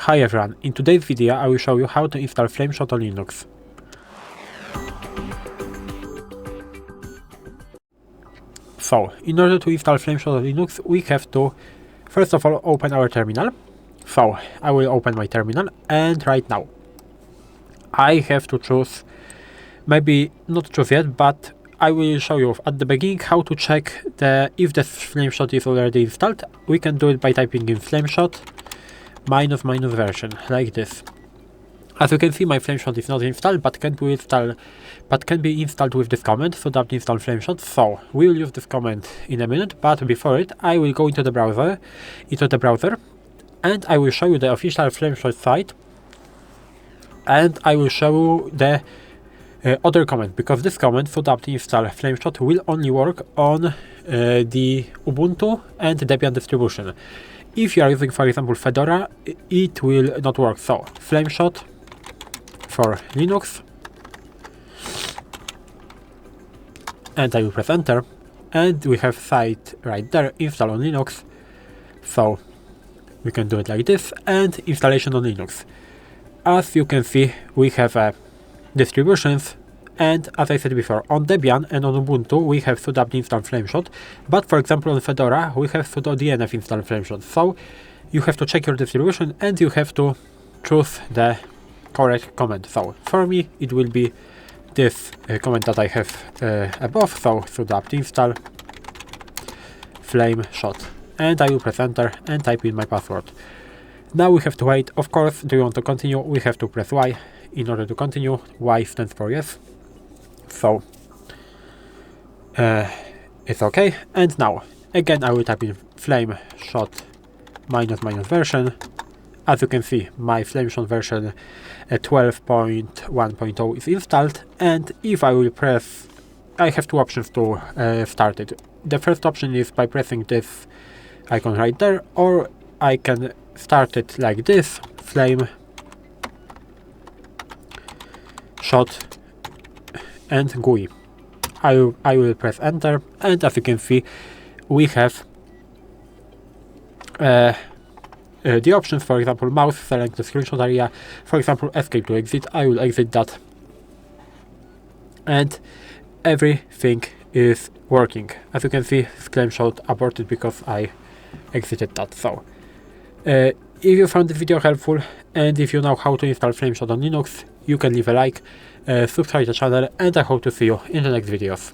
Hi everyone, in today's video I will show you how to install Flameshot on Linux. So, in order to install Flameshot on Linux, we have to first of all open our terminal. So, I will open my terminal, and right now I have to choose, maybe not choose yet, but I will show you at the beginning how to check if the Flameshot is already installed. We can do it by typing in Flameshot -- version, like this. As you can see, my Flameshot is not installed, but can be installed with this command, sudo.install Flameshot. So we will use this command in a minute, but before it, I will go into the browser, and I will show you the official Flameshot site, and I will show you the other command, because this command, sudo.install Flameshot, will only work on the Ubuntu and Debian distribution. If you are using, for example, Fedora, it will not work. So, Flameshot for Linux, and I will press enter, and we have site right there, install on Linux. So, we can do it like this, and installation on Linux. As you can see, we have distributions, and as I said before, on Debian and on Ubuntu we have sudo install Flameshot, but for example on Fedora we have sudo dnf install Flameshot. So you have to check your distribution and you have to choose the correct command. So for me it will be this command that I have above, so sudo install Flameshot, and I will press enter and type in my password. Now we have to wait. Of course, do you want to continue? We have to press Y in order to continue. Y stands for yes. So it's okay, and now again I will type in Flameshot -- version. As you can see, my Flameshot version 12.1.0 is installed, and if I will press, I have two options to start it. The first option is by pressing this icon right there, or I can start it like this, Flameshot and GUI. I will press enter, and as you can see, we have the options, for example, mouse, select the screenshot area, for example, escape to exit. I will exit that, and everything is working. As you can see, Flameshot aborted because I exited that. So if you found this video helpful, and if you know how to install Flameshot on Linux, you can leave a like, subscribe to the channel, and I hope to see you in the next videos.